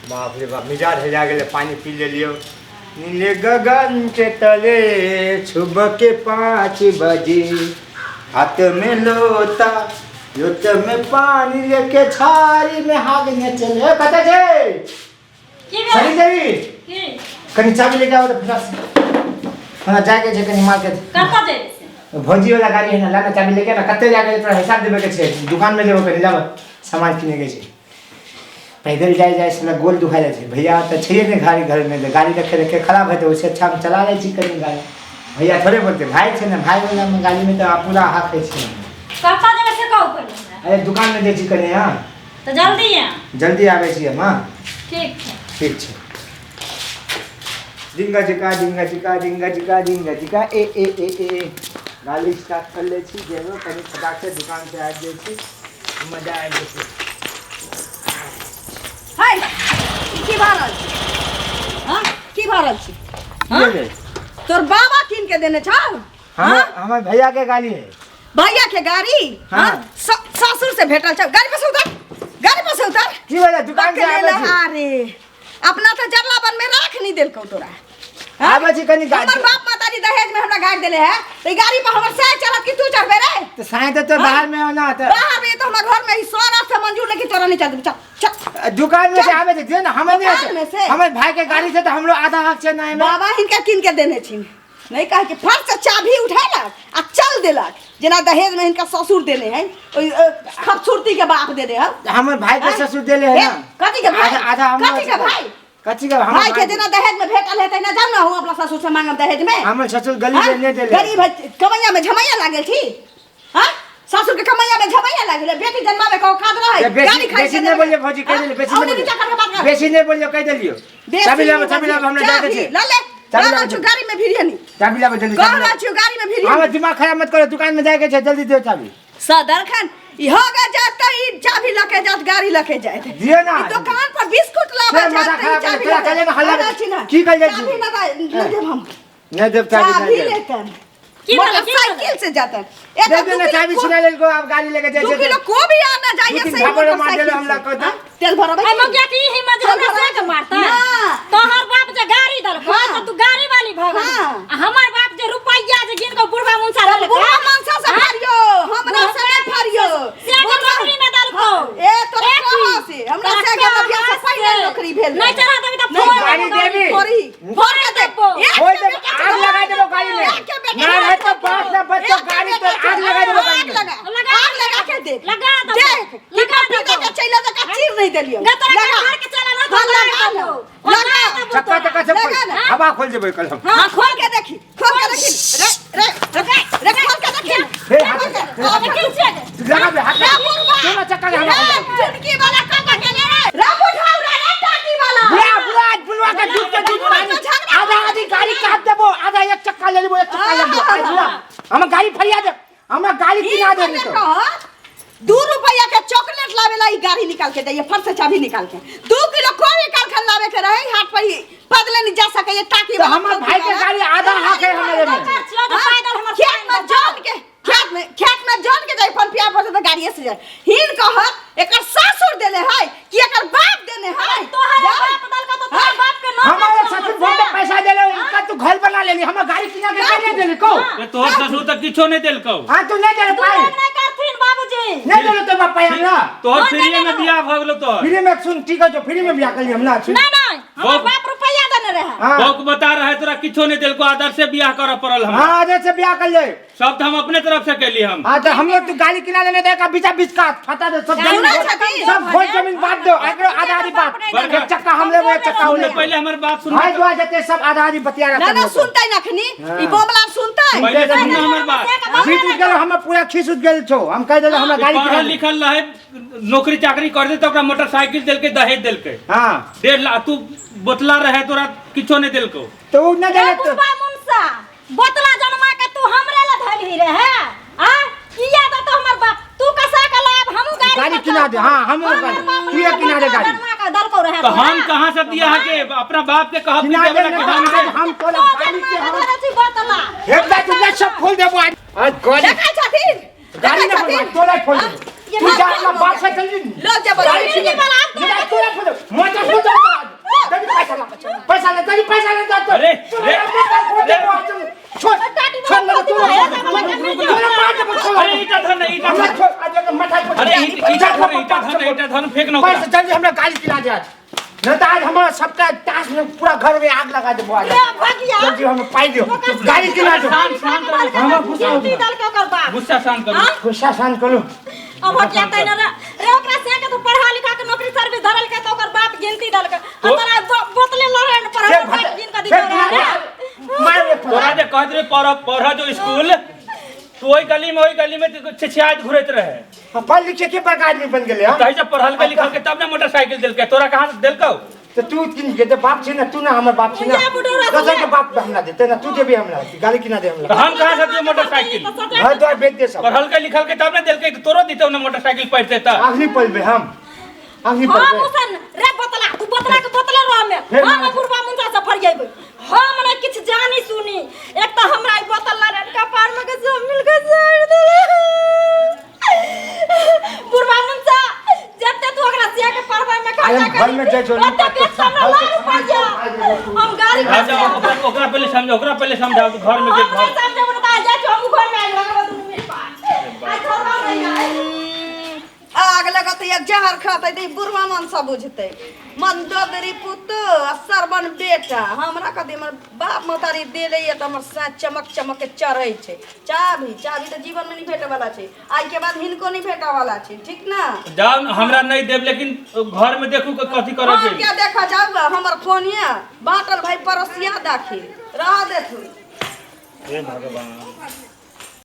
बाप रे बाप मिजाज हिला गेले पानी पी ले लियो। नीले गगन के तले सुबह के 5 बजे हाथ में लोटा में पानी लेके छारी में हागने चले कता जे सही देवी कनी चाबी लेके आओ तो फटाफट जाके जे कनी मार के करता जे भौजी वाला गाड़ी है ना लाना चाबी लेके ना कते जाके तोरा हिसाब देबे के छे दुकान में जेबो कनी लाब सामान किने के छे पैदल जाए से गोल दुखा जाए भैया तो छे ने घर में गाड़ी रखे खराब है तो उससे अच्छा हम चला ले छी कनी गाड़ी भैया थोड़े बोलते भाई छे ना भाई वाला में गाड़ी में तो आप पूरा हाथ है छे करता जे से कहू पहले अरे दुकान में दे छी कनी हां तो जल्दी आ जल्दी आवे छी हम हां ठीक है ठीक छे डिंगा जिका ए गाड़ी स्टार्ट कर ले छी जेबो कनी फटाक से दुकान पे आ जाए छी मजा आ जाए हाय की भारल हां की भारल छी हां तोर बाबा किन के देने छौ हां हमर भैया के गाड़ी है भैया के गाड़ी हां ससुर से भेटल छ गाड़ी पे से उतर की वाला दुकान से आवे छी अरे अपना तो जरलापन में राख नहीं देल को तोरा आवे छी कनी गाड़ी हमर बाप माताजी दहेज में हमरा गाड़ी देले है तो गाड़ी पर हमर से चलत कि तू चढ़बे रे तो साईं तो बाहर में हो ना तो बाहर में तो हमर घर में ही 100 से मंजूर लेके तोरा नहीं चल चल दुकान में से आवे थे ना हमें नहीं हमारे भाई के गाड़ी से तो हम लोग आधा हक से नहीं बाबा इनका किन के देने छी नहीं कह के फट से चाबी उठेलक आ चल देलक जना दहेज में इनका ससुर देने हैं खूबसूरती के बाप दे दे हमारे भाई के ससुर देले है ना कथी के भाई आधा हम कथी के भाई कथी का भाई के जना दहेज में भेटल है त ना जान ना हो अपना ससुर से मांगम दहेज में हमर ससुर गली में नहीं देले गरीब कमैया में झमैया लागल थी हां ससुर के कमैया में झमैया लागल बेटी जन्मा में कहो खाद रहा गाड़ी खाई बेसी नहीं बोलिए भौजी कह देले बेसी नहीं बोलिए कह देलियो चाबी ला हमने दे दे छी ले चाबी ला गाड़ी में भिरियनी चाबी ला जल्दी कह छु गाड़ी में भिरियनी हम दिमाग खराब मत करो दुकान में जाके छे जल्दी दे चाबी सदर खान ई होगा जाता ई चाबी लके जात गाड़ी लके जाए दिए ना ई दुकान पर बिस्कुट लावा जाता ई चाबी कले ना हल्ला की कर जाए चाबी ना दे हम नहीं देव चाबी लेकर मोटरसाइकिल से जाता दे देना चाबी छुड़ा ले को अब गाड़ी लेके जाए 2 किलो को भी आना चाहिए सही मोटरसाइकिल हम लोग को तेल भरबे हम क्या की हिम्मत हमरा से के मारता तोहर बाप जे गाड़ी दल तो तू गाड़ी वाली भग हमर बाप जे रुपैया जे गिन को बुढ़वा मुंसा रहल बुढ़वा मुंसा से फरियो हमरा से नहीं फरियो से नौकरी में दल को ए तोरा कहां से हमरा से के बियाह से पहले नौकरी भेल नहीं चला देबी त फोन गाड़ी देबी फोन के देबो होय दे आग लगा देबो गाड़ी में ना है तो पास ना बच्चों गाड़ी तो आग लगा देबो गाड़ी में आग लगा के दे लगा दो लगा के चला तो चीर नहीं देलियो लगा घर के चला ना लगा चक्का चक्का सब हवा खोल देबो कल हम हां खोल के देखी रे खोल के देखी हे लगा दे हाथ दोनों चक्का के हवा चुटकी वाला काका के ले रा उठाओ रे टाटी वाला बुलवा के दूध पानी आधा गाड़ी काट देबो आधा एक चक्का ले लेबो एक चक्का ले लेबो हम गाड़ी फरिया दे हम गाड़ी किना दे तो 2 रुपया के चॉकलेट लावेला ई गाड़ी निकाल के दे फट से चाबी निकाल के 2 किलो कोई निकाल के लावे के रहे हाथ पर पगले नहीं जा सके ये टाकी तो हमर भाई के गाड़ी आधा हाथ है हमारे में पैदल हमर खेत में जान के जाई फोन पिया पर तो गाड़ी से जाए हिन कहत एकर ससुर देले है कि एकर बाप देने है तोहर बाप दल का तो तोहर बाप के नाम हमारे ससुर बहुत पैसा देले इनका तू घर बना लेली हम गाड़ी किना के नहीं देले को तोहर ससुर तक किछो नहीं देल को हां तू नहीं देले पाई नहीं करथिन बाबूजी नहीं देले तो बाप पाई हमरा तोहर फ्री में बियाह भ गेलो तो फ्री में सुन ठीक है जो फ्री में बियाह कर ली हम ना नहीं हमर बाप रुपया देने रहे बाप बता रहा है तोरा किछो नहीं देल को आदर से बियाह कर पड़ल हम हां आदर से बियाह कर ले सब तो हम अपने तरफ से केली हम हां तो हम लोग तू गाड़ी किना लेने देगा बीचा बीच का फटा दे सब सब खोल जमीन बांट दो एकरो आधा आधी बात एक चक्का हम ले एक चक्का ले पहले हमर बात सुन भाई दुआ जते सब आधा आधी बतिया रहा ना सुनतै नखनी ई बोमला सुनतै पहले सुन हमर बात खींच उठ गेल हम पूरा खींच उठ गेल छो हम कह देले हमरा गाड़ी पढ़ल लिखल रहे नौकरी चाकरी कर दे तो ओकरा मोटरसाइकिल देल के दहेज देल के हां 1.5 लाख तू बोतला रहे तोरा किछो नहीं देल को तो उ न देले तो बुढ़वा मुंसा बोतला जन्मा के तू हमरे ला धलही रहे आ किया तो हमर बाप तू कसा के लाभ हम गाड़ी किना दे हां हम तू ये किना दे गाड़ी दल को रहे तो हम कहां से दिया है के अपना बाप के कहब नहीं देवला के हम दे हम तोला गाड़ी के हम बोतला एक बार तू सब खोल देबो आज देखै छथिन गाड़ी ना तोला खोल दे ये तू जा अपना बाप से जल्दी लो जबरदस्ती नहीं वाला आप मेरा तोरा फोटो मोटा फोटो जल्दी पैसा ला जल्दी पैसा ले जा अरे, छोड़ टाटी छोड़ वाला तू अरे ईटा धन ईटा धन अरे ईटा धन फेंक नो पैसा जल्दी हमरा गाड़ी किना दे न तो आज हमारा सबका ताश में पूरा घर में आग लगा दे बुआ रे भगिया जल्दी हमें पाई दो गाड़ी किना दो शांत रहो हम गुस्सा डाल के कर बाप गुस्सा शांत करो गुस्सा शांत करो अब भगिया तै न रे ओकरा से के तो पढ़ा लिखा के नौकरी सर्विस धरल के तो ओकर बाप गिनती दल के तोरा बोतले लड़े न पर हम गिन के दी मार तोरा जे कहत रे पढ़ जो स्कूल तो ओई गली में छिछियात घुरत रहे पढ़ लिखे के बड़का आदमी बन गेले हां तही जब पढ़ल के लिखल के तब ना मोटरसाइकिल देलके तोरा कहां से देलकौ तो तू किन के बाप छे ना तू ना हमर बाप छे ना कसम के बाप हमरा देते ना तू देबे हमरा गाली किना दे हमरा हम कहां से दिए मोटरसाइकिल घर द्वार बेच दे सब पढ़ल के लिखल के तब ना देलके तोरो दितौ ना मोटरसाइकिल पढ़ते त आखिरी पलबे हम आखिरी हां पलबे मुसन रे बोतला तू बोतला के बोतले रह में हम बुढ़वा मुंजा से फर जाइबे हम ने किछ जानी सुनी एक तो हमरा ई बोतल ला रे कपार में के सब मिल के जाड़ दे बुढ़वा मुंजा जत्ते तू ओकरा सिया के परवा में खा घर में जाय छोड़ हम गाड़ी अच्छा ओकरा पहले समझाओ तो घर में के घर समझे बता जा हम घर में आग लगा दू मेरे पास आज छोड़ा नहीं आग लगत या जहर खाते दे बुढ़वा मन सब बुझते मन ददरी पुत सरबन बेटा हमरा कदे हमर बाप मतारी देले त हमर साथ चमक के चढ़ै छै चाभी तो जीवन में नहीं भेटे वाला छै आज के बाद हिनको नहीं भेटा वाला छै ठीक ना जाओ हमरा नहीं देब लेकिन घर में देखू के कथि करब हम क्या देखा जाऊगा हमर फोनिया बाटल भाई पड़ोसिया दाखिल रह दे तू हे भगवान